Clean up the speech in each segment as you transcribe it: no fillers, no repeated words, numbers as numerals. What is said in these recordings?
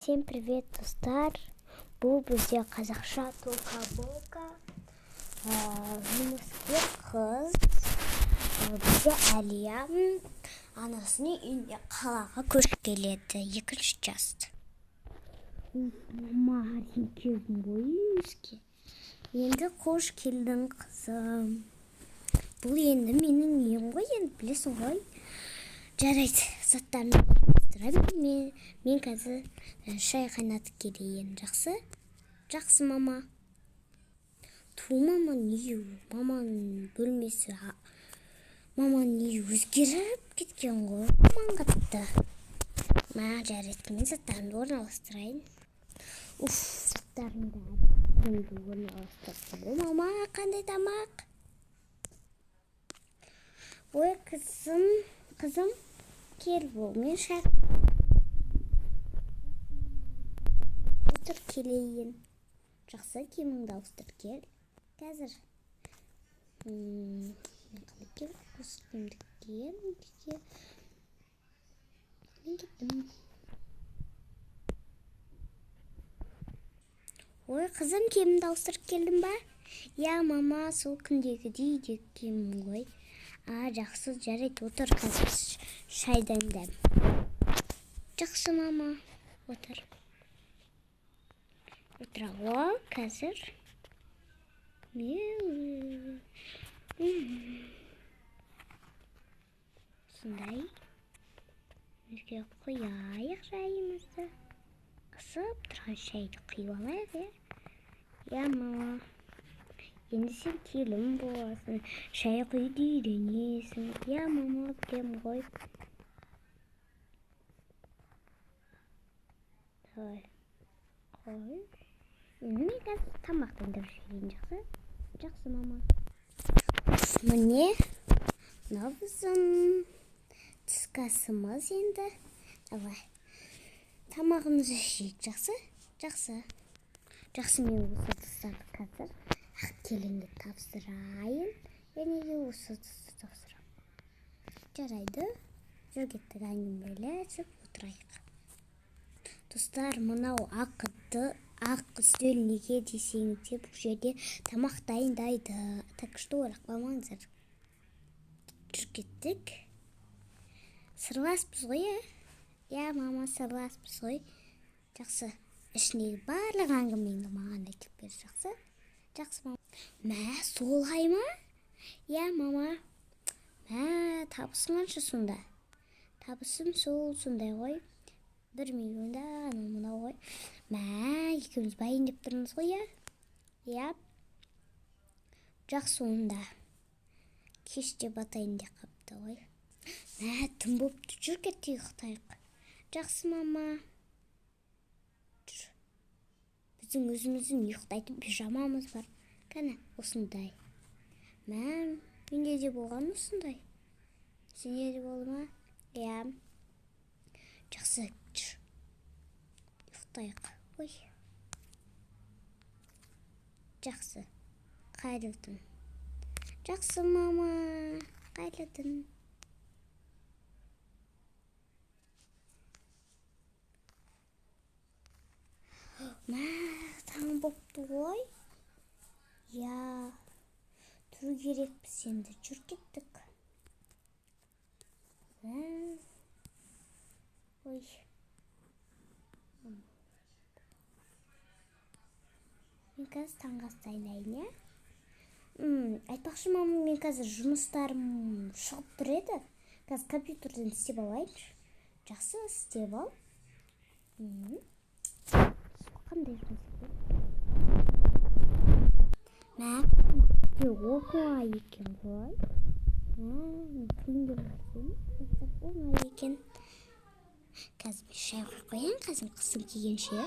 Всем привет, достар! Бұл бізде қазақша толка-болка. Жұмыскер қыз бізде Әлия анасының үйіне қалаға көшіп келеді. 2 жаста. Маленький бойыншке. Енді қош келдің, қызым. Бұл енді менің үйім ғой, енді білесің ғой. Жарайды, заттарымды мен қазір шай қайнатып келейін. Жақсы? Жақсы, мама. Мама не? Маманың бөлмесі. Мама не өзгеріп кеткен ғой? Маман қатты. Жарайды, мен заттарымды орналастырайын. Заттарымды орналастырдым. Мама, қандай тамақ? Ой, қызым, кел бол, мен шай ауыстыр келейін. Жақсы, киіміңді ауыстыр кел. Қазір мен қалай кел, осы киімді кел. Мен кеттім. Ой, қызым, киімді ауыстырып келдің ба? Я, мама, сол күндегідей де киімім ғой. Жақсы, жарайды, отыр қазір шайдан дәм. Жақсы, мама, отыр. Отыра, қазір. Сондай. Өзге қойайық шайымызды. Қысып тұрған шайды құйып алайық, я, мама. Енді сен келім боласың, шай құйды үйренесің. Я, мама, білем ғой. Қой. Мен қазір тамақтан дұршайын, жақсы? Жақсы, мама. Міне, мынау біздің түскі асымыз енді. Давай. Тамағымызды жейік, жақсы? Жақсы. Жақсы, мен осы тұстарды қазір келінге тапсырайын. Және де осы тұсты тапсырам. Жарайды. Жүргеттік әңгімелесіп отырайық. Достар, мынау ақ үстел неге десеңіздер, бұл жерде тамақ дайындайды. Так что орақпамаңыздар. Жүргеттік. Сырласпыз ғой, я, мама, сырласпыз ғой. Жақсы. Ішіндегі барлық әңгімеңді маған айтып бер, жақсы? Жақсы, мама. Солай ма? Я, мама. Табысың қанша сонда? Табысым сондай ғой. 1 миллионда мынау ғой. Екеуміз байын деп тұрмыз ғой, я? Жақсы, онда. Кеште батайын деп қапты ғой. Түн бопты, жүр кетті ұйықтайық. Жақсы, мама. Біздің өзіміздің ұйықтайтын пижамамыз бар. Кәне, осындай. Менде де болған осындай. Сенде де болды ма? Я. Жақсы, жүр. Ұйықтайық. Ой. Жақсы. Қайырлы түн. Жақсы, мама. Қайырлы түн. Таң бопты ғой. Я, тұру керекпіз енді, жүр кеттік. Ой. Мен қазір таңғы ас дайындайын, я? Айтпақшы, мама, мен қазір жұмыстарым шығып тұр еді. Қазір компьютерден істеп алайыншы. Жақсы, істеп ал. Қандай жұмыс оңай екен ғой. Оңай екен. Қазір біз шай қойын, қазір қысым кегенше.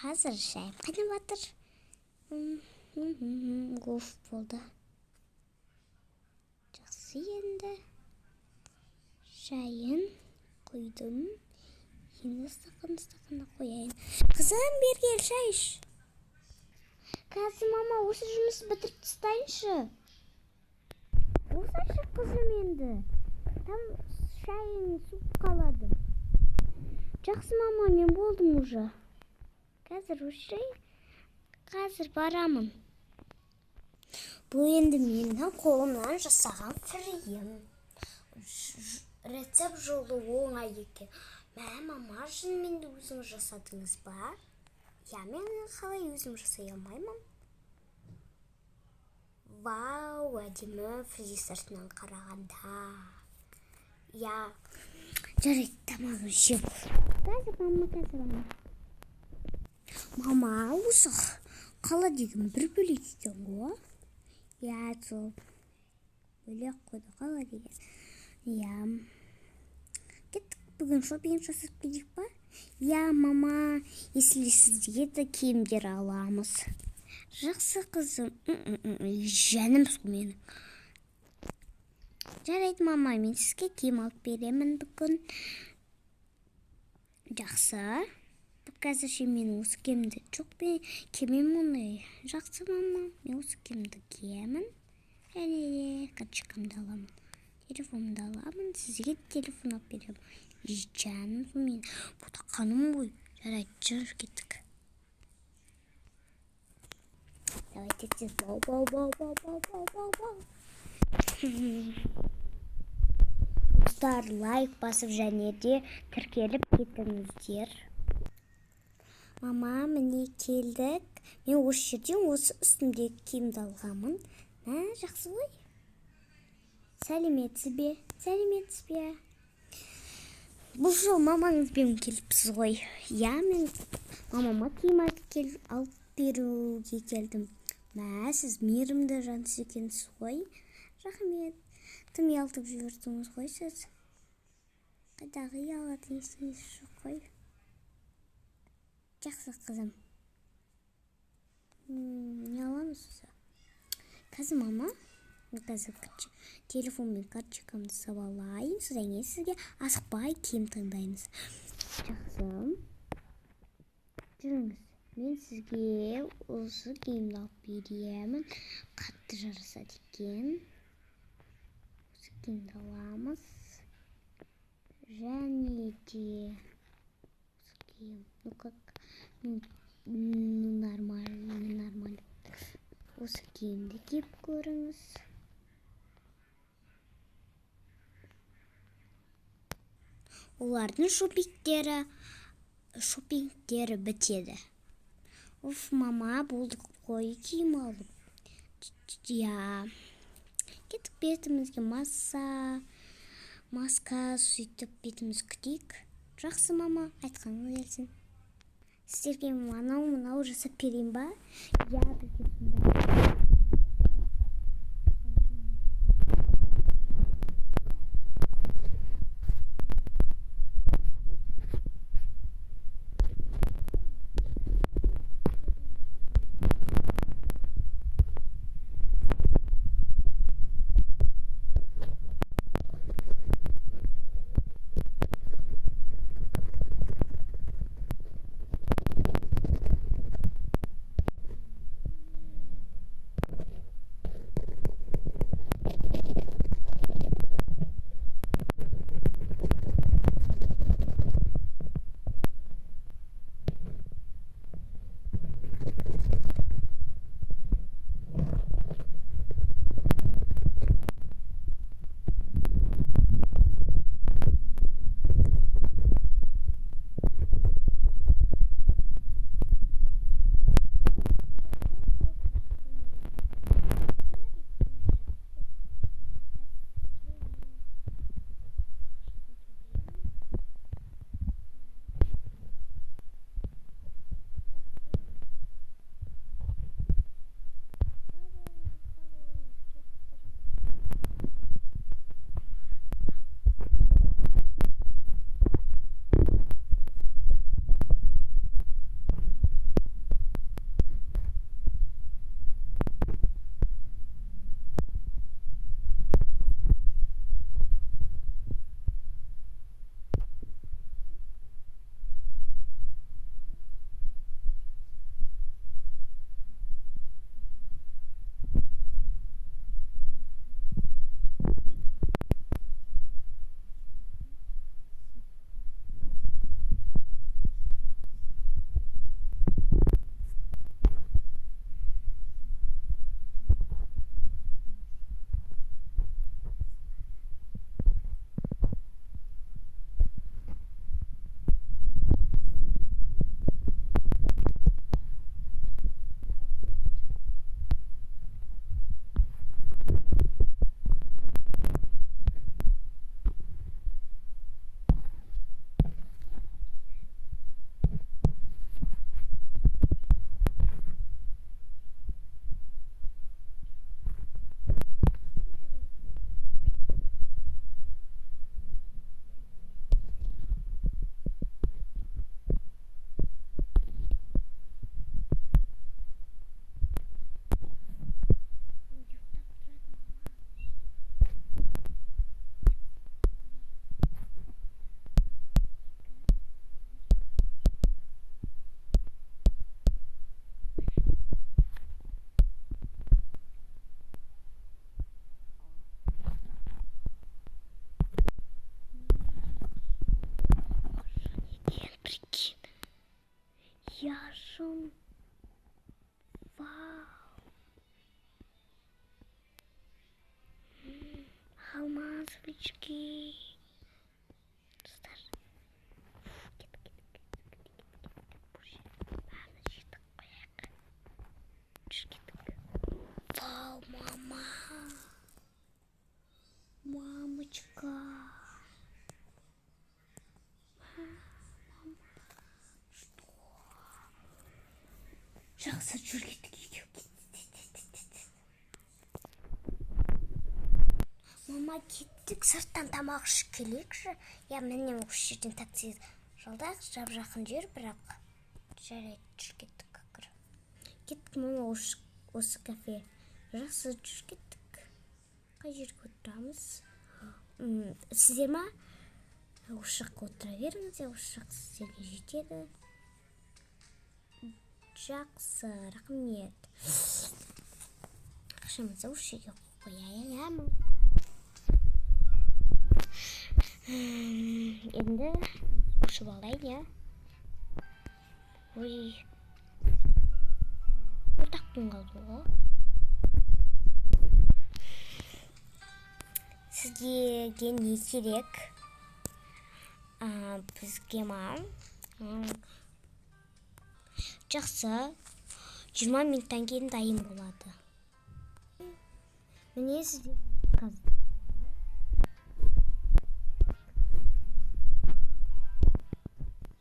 Қазір шай қайнап жатыр. Гоф болды. Жақсы, енді шайын қойдым. Енді стақанына қояйын. Қызым, бергел шай іш. Қазір, мама, осы жұмысты бітіріп тастайыншы. Осайшы, қызым, енді. Там шайың суып қалады. Жақсы мама, мен болдым уже. Қазір барамын. Бұл енді менің қолымнан жасаған фрим. Рецепт жолы оңай екен. Мама, шынымен де өзіңіз жасадыңыз ба? Мен қалай өзім жасай алмаймын? Вау, әдемі фриз артынан қарағанда. Жарайды, тамағын жеп. Қазір мама, осы қала деген бір бөлек екен ғой. Сол бөлек қойды қала деген. Кеттік, бүгін шопинг жасап келдік па? Мама, если сізге киімдер аламыз. Жақсы қызым. Жаным сол менің. Жарайды мама, мен сізге киім алып беремін бүгін. Жақсы. Қазірше мен осы киімді жоқ киемін оны. Жақсы мама, мен осы киімді киемін. Және карточкамды аламын. Телефонымды аламын. Сізге телефон алып беремін. Жаным сол мен. Бұда қаным ғой. Жарайды, жүр кеттік. Давайте тез бау. Достар, лайк басып және де тіркеліп кетіңіздер. Мама, міне келдік. Мен осы жерден осы үстімдегі киімді алғамын. Жақсы ғой. Сәлеметсіз бе? Бұл жол мамаңызбен келіпсіз ғой. Мен мамама киім алып беруге келдім. Сіз мейірімді жансыз екенсіз ғой. Рахмет. Тым ұялтып жібердіңіз ғой сіз. Қайдағы ұялатын есіңіз жоқ қой. Жақсы қызым. Не аламыз өзі? Қазір мама, қазір телефонмен карточкамды сабалайын. Содан сізге асықпай киім таңдаймыз. Жақсы. Жүріңіз. Мен сізге осы киімді алып беремін. Қатты жарасады екен. Осы киімді аламыз. Және де осы киім. Нормально. Осы киімді киіп көріңіз. Олардың шопингтері бітеді. Мама, болды қой киім алып. Кеттік бетімізге маска сөйтіп бетіміз күтейік. Жақсы мама, айтқаныңыз келсін. Сіздерге мынау жасап берейін ба? Жақсы жүр кеттік. Мама, кеттік, сырттан тамақ ішіп келейікші. Я міне осы жерден такси жалдайық, жап-жақын жер, бірақ жарайды, жүр кеттік. Кеттік, мама, осы кафе. Жақсы, жүр кеттік. Қай жерге отырамыз? Сіздер ма? Осы жаққа отыра беріңіздер, осы жақ сіздерге жетеді. Жақсы, рахмет. Ақшамызды осы жерге қояйық. Енді ұшып алайын, я? Ой, ортақпен қалды ғой. Сізге не керек? Бізге ма? Жақсы, 20 минуттан кейін дайын болады. Міне сізге қазір.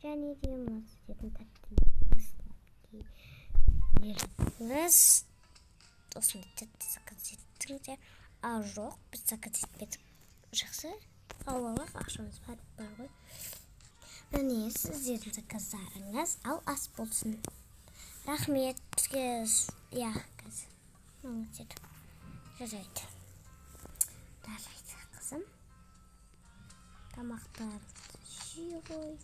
Және де мына сіздердің тәттілеріңіз. Осында тәтті заказ еттіңіздер. Жоқ, біз заказ етпедік. Жақсы, ал алақ, ақшамыз бар ғой. Міне сіздердің заказдарыңыз, ал ас болсын. Рахмет, бізге қазір. Жарайды. Қызым. Тамақтарды жей ғой.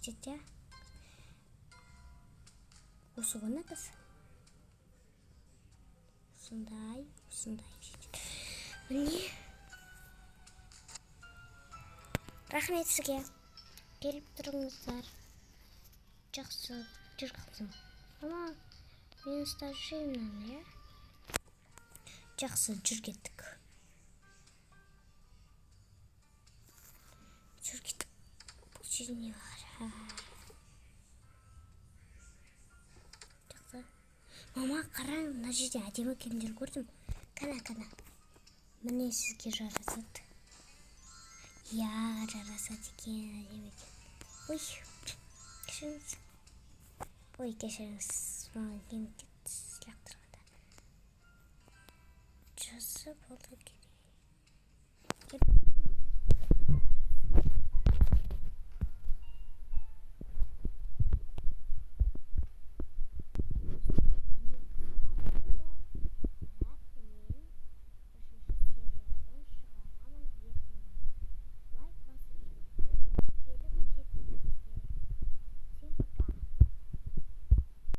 Жетеді. Осы ғана қыз. Осындай жетеді. Міне. Рахмет сізге. Келіп тұрыңыздар. Жақсы, жүр қызым. Мама, мен стажерімнен, я? Жақсы, жүр кеттік. Жүр кеттік. Бұл жерде не бар? Жақсы. Мама, қараң, мына жерде әдемі киімдер көрдім. Қана. Міне сізге жарасады. Я, жарасады екен, әдемі екен. Ой, кешіріңіз. Ой, кешіріңіз. Маған киім кетті лақтырғанда. Жақсы болды екен.